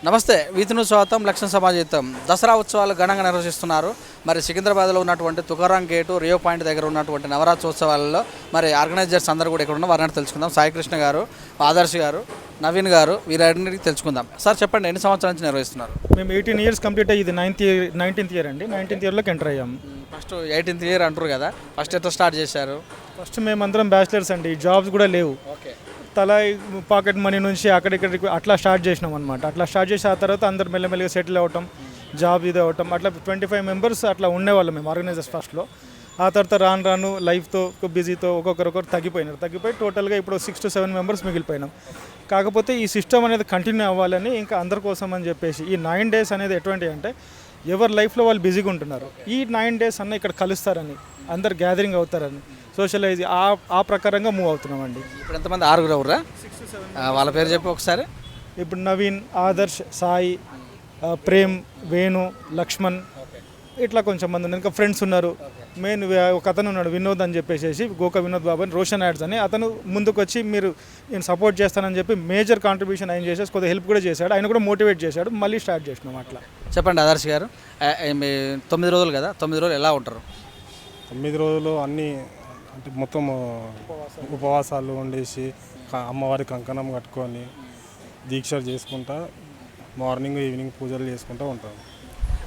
నమస్తే వీతిను స్వాగతం లక్ష్మణ సమాజం దసరా ఉత్సవాలు ఘనంగా నిర్వహిస్తున్నారు. మరి సికింద్రాబాద్లో ఉన్నటువంటి తుకారాం గేటు రియో పాయింట్ దగ్గర ఉన్నటువంటి నవరాత్రోత్సవాలలో మరి ఆర్గనైజర్స్ అందరూ కూడా ఇక్కడ ఉన్న వారిని తెలుసుకుందాం. సాయికృష్ణ గారు, ఆదర్శ్ గారు, నవీన్ గారు వీరందరికీ తెలుసుకుందాం. సార్ చెప్పండి, ఎన్ని సంవత్సరాల నుంచి నిర్వహిస్తున్నారు? మేము 18 years కంప్లీట్ అయ్యి ఇది 19th year అండి. 19th yearలోకి ఎంటర్ అయ్యాము. ఫస్ట్ 18th year అంటారు కదా, ఫస్ట్ ఎట్లా స్టార్ట్ చేశారు? ఫస్ట్ మేమందరం బ్యాచిలర్స్ అండి, జాబ్స్ కూడా లేవు. ఓకే, తలా పాకెట్ మనీ నుంచి అక్కడిక్కడికి అట్లా స్టార్ట్ చేసినాం అనమాట. అట్లా స్టార్ట్ చేసి ఆ తర్వాత అందరు మెల్లమెల్లగా సెటిల్ అవ్వటం, జాబ్ ఇది అవ్వటం, అట్లా 25 members అట్లా ఉండేవాళ్ళం మేము ఆర్గనైజర్స్ ఫస్ట్లో. ఆ తర్వాత రాను లైఫ్తో బిజీతో ఒక్కొక్కరు తగ్గిపోయి టోటల్గా ఇప్పుడు 6 to 7 members మిగిలిపోయినాం. కాకపోతే ఈ సిస్టమ్ అనేది కంటిన్యూ అవ్వాలని ఇంకా అందరి కోసం అని చెప్పేసి ఈ 9 days అనేది ఎటువంటి అంటే ఎవరి లైఫ్లో వాళ్ళు బిజీగా ఉంటున్నారు. ఈ 9 days అన్న ఇక్కడ కలుస్తారని, అందరు గ్యాదరింగ్ అవుతారని, సోషలైజ్ ఆ ప్రకారంగా మూవ్ అవుతున్నామండి. ఇప్పుడు ఎంతమంది? 6 ఎవరా? వాళ్ళ పేరు చెప్పి ఒకసారి. ఇప్పుడు నవీన్, ఆదర్శ్, సాయి, ప్రేమ్, వేణు, లక్ష్మణ్, ఇట్లా కొంచెం మంది ఉన్నారు. ఇంకా ఫ్రెండ్స్ ఉన్నారు. మెయిన్ ఒక అతను ఉన్నాడు వినోద్ అని చెప్పేసి, గోకా వినోద్ బాబు అని, రోషన్ యాడ్స్ అని, అతను ముందుకు వచ్చి మీరు నేను సపోర్ట్ చేస్తానని చెప్పి మేజర్ కాంట్రిబ్యూషన్ ఆయన చేసేసి కొద్దిగా హెల్ప్ కూడా చేశాడు. ఆయన కూడా మోటివేట్ చేశాడు. మళ్ళీ స్టార్ట్ చేసినాం అట్లా. చెప్పండి ఆదర్శ్ గారు, 9 రోజులు కదా, 9 రోజులు ఎలా ఉంటారు? 9 రోజులు అన్నీ అంటే మొత్తం ఉపవాసాలు ఉండేసి అమ్మవారి కంకణం కట్టుకొని దీక్ష చేసుకుంటా మార్నింగ్ ఈవినింగ్ పూజలు చేసుకుంటూ ఉంటాం.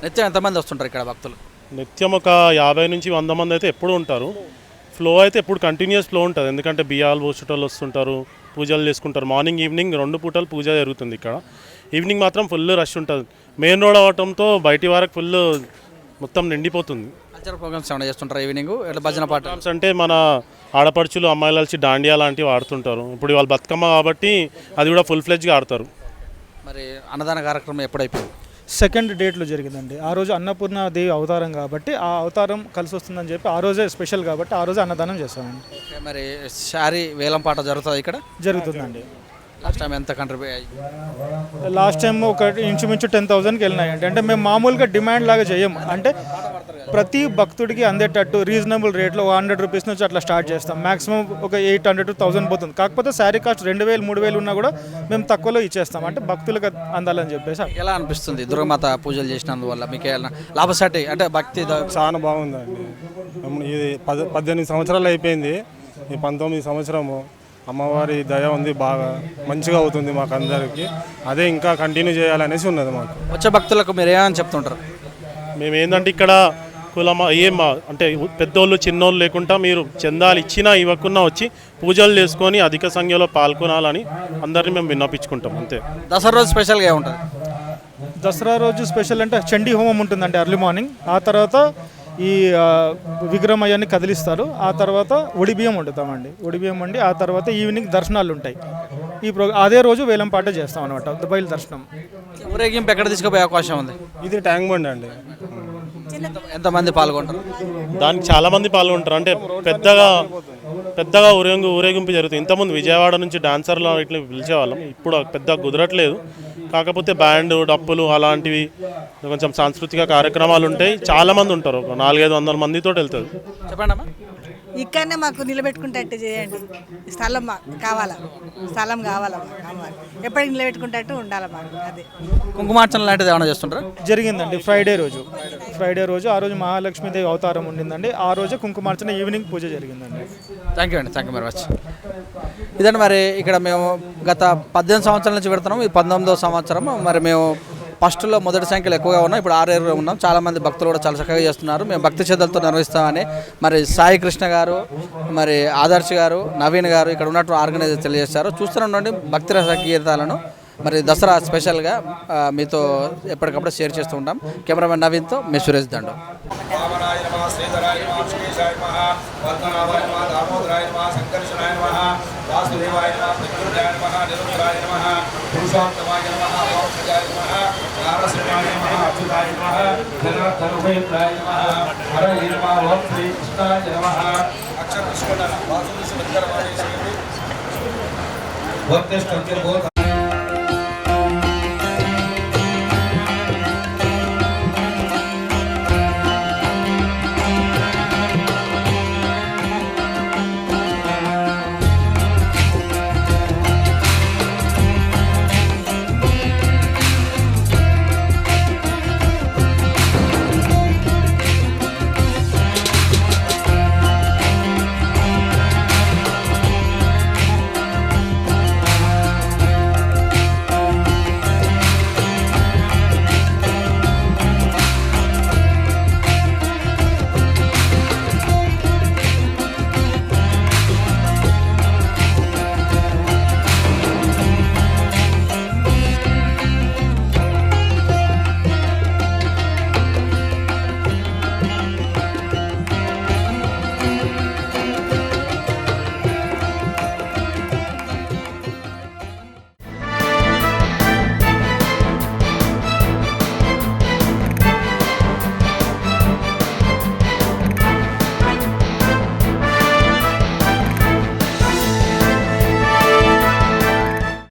నిత్యం ఎంతమంది వస్తుంటారు ఇక్కడ భక్తులు? నిత్యం ఒక 50 నుంచి 100 మంది అయితే ఎప్పుడు ఉంటారు. ఫ్లో అయితే ఎప్పుడు కంటిన్యూస్ ఫ్లో ఉంటుంది. ఎందుకంటే బియ్యాలు పోసేటోళ్ళు వస్తుంటారు, పూజలు చేసుకుంటారు. మార్నింగ్ ఈవినింగ్ 2 పూటలు పూజ జరుగుతుంది ఇక్కడ. ఈవినింగ్ మాత్రం ఫుల్ రష్ ఉంటుంది. మెయిన్ రోడ్ అవడంతో బయటి వరకు ఫుల్ మొత్తం నిండిపోతుంది. కల్చరల్ ప్రోగ్రామ్స్ ఏమైనా చేస్తుంటారు ఈవినింగ్? ఎట్లా భజన పాట అంటే మన ఆడపడుచులు అమ్మాయిలు వచ్చి దాండియా లాంటివి ఆడుతుంటారు. ఇప్పుడు వాళ్ళు బతుకమ్మ కాబట్టి అది కూడా ఫుల్ ఫ్లెడ్జ్గా ఆడతారు. మరి అన్నదాన కార్యక్రమం ఎప్పుడైపోయింది? 2nd date జరిగిందండి. ఆ రోజు అన్నపూర్ణ దేవి అవతారం కాబట్టి ఆ అవతారం కలిసి వస్తుందని చెప్పి ఆ రోజే స్పెషల్ కాబట్టి ఆ రోజే అన్నదానం చేస్తామండి. మరి శారీ వేలం పాట జరుగుతుంది ఇక్కడ? జరుగుతుందండి. లాస్ట్ టైం ఎంత కంట్రిబ్యూట్ అయ్యి? లాస్ట్ టైం ఒక ఇంచుమించు 10,000కి వెళ్ళినాయండి. అంటే మేము మామూలుగా డిమాండ్ లాగా చేయము. అంటే ప్రతి భక్తుడికి అందేటట్టు రీజనబుల్ రేట్లో 100 rupees నుంచి అట్లా స్టార్ట్ చేస్తాం. మాక్సిమం ఒక 800 to 1000 పోతుంది. కాకపోతే శారీ కాస్ట్ 2000, 3000 ఉన్నా కూడా మేము తక్కువలో ఇచ్చేస్తాం. అంటే భక్తులకు అందాలని చెప్పేసి. ఎలా అనిపిస్తుంది దుర్గమాత పూజలు చేసినందువల్ల మీకు ఏమైనా లాభసాటి అంటే భక్తి? చాలా బాగుందండి. ఇది 18 సంవత్సరాలు అయిపోయింది. ఈ 19వ సంవత్సరము అమ్మవారి దయ ఉంది, బాగా మంచిగా అవుతుంది మాకు అందరికీ. అదే ఇంకా కంటిన్యూ చేయాలనేసి ఉన్నది మాకు. వచ్చే భక్తులకు మీరు ఏమని చెప్తుంటారు? మేము ఏంటంటే ఇక్కడ కులమా అంటే పెద్దోళ్ళు చిన్నోళ్ళు లేకుండా మీరు చందాలు ఇచ్చినా ఇవ్వకున్నా వచ్చి పూజలు చేసుకొని అధిక సంఖ్యలో పాల్గొనాలని అందరినీ మేము విన్నపించుకుంటాం. అంతే. దసరా రోజు స్పెషల్గా ఉంటుంది? దసరా రోజు స్పెషల్ అంటే చండీ హోమం ఉంటుందండి ఎర్లీ మార్నింగ్. ఆ తర్వాత ఈ విగ్రహం అయ్యాన్ని కదిలిస్తారు. ఆ తర్వాత ఒడిబియ్యం వండుతామండి. ఒడిబియ్యం వండి ఆ తర్వాత ఈవినింగ్ దర్శనాలు ఉంటాయి. అదే రోజు వేలం పాట చేస్తాం అనమాట, బయలు దర్శనం. ఊరేగింపు ఎక్కడ తీసుకుపోయే అవకాశం ఉంది? ఇది ట్యాంక్ బండ్ అండి. ఎంతమంది పాల్గొంటారు దానికి? చాలామంది పాల్గొంటారు. అంటే పెద్దగా ఊరేగింపు జరుగుతుంది. ఇంతకుముందు విజయవాడ నుంచి డాన్సర్లు ఇట్లా పిలిచేవాళ్ళం. ఇప్పుడు పెద్దగా కుదరట్లేదు. కాకపోతే బ్యాండ్, డప్పులు అలాంటివి కొంచెం సాంస్కృతిక కార్యక్రమాలు ఉంటాయి. చాలామంది ఉంటారు, 400-500 మందితో వెళ్తుంది. చెప్పండి అమ్మా. ఇక్కడనే మాకు నిలబెట్టుకుంటట్టు చేయండి. స్థలం కావాలా, స్థలం కావాలా, ఎప్పటికి నిలబెట్టుకుంటట్టు ఉండాలి మాకు. అదే కుంకుమార్చన లాంటిది ఏమైనా చేస్తుంటారా? జరిగిందండి ఫ్రైడే రోజు. ఆ రోజు మహాలక్ష్మీదేవి అవతారం ఉండిందండి. ఆ రోజు కుంకుమార్చన ఈవినింగ్ పూజ జరిగిందండి. థ్యాంక్ యూ అండి, థ్యాంక్ యూ వెరీ మచ్. ఇదండి మరి ఇక్కడ మేము గత 18 సంవత్సరాల నుంచి పెడుతున్నాము. ఈ 19వ సంవత్సరం. మరి మేము ఫస్ట్లో మొదటి సంఖ్యలు ఎక్కువగా ఉన్నాం, ఇప్పుడు 6 ఉన్నాం. చాలామంది భక్తులు కూడా చాలా చక్కగా చేస్తున్నారు. మేము భక్తి శ్రద్ధలతో నిర్వహిస్తామని మరి సాయి కృష్ణ గారు, మరి ఆదర్శ్ గారు, నవీన్ గారు ఇక్కడ ఉన్నట్టు ఆర్గనైజర్ తెలియజేస్తారు. చూస్తూనే భక్తి రస గీతాలను మరి దసరా స్పెషల్గా మీతో ఎప్పటికప్పుడు షేర్ చేస్తూ ఉంటాం. కెమెరామెన్ నవీన్తో మీ సురేష్ దండు.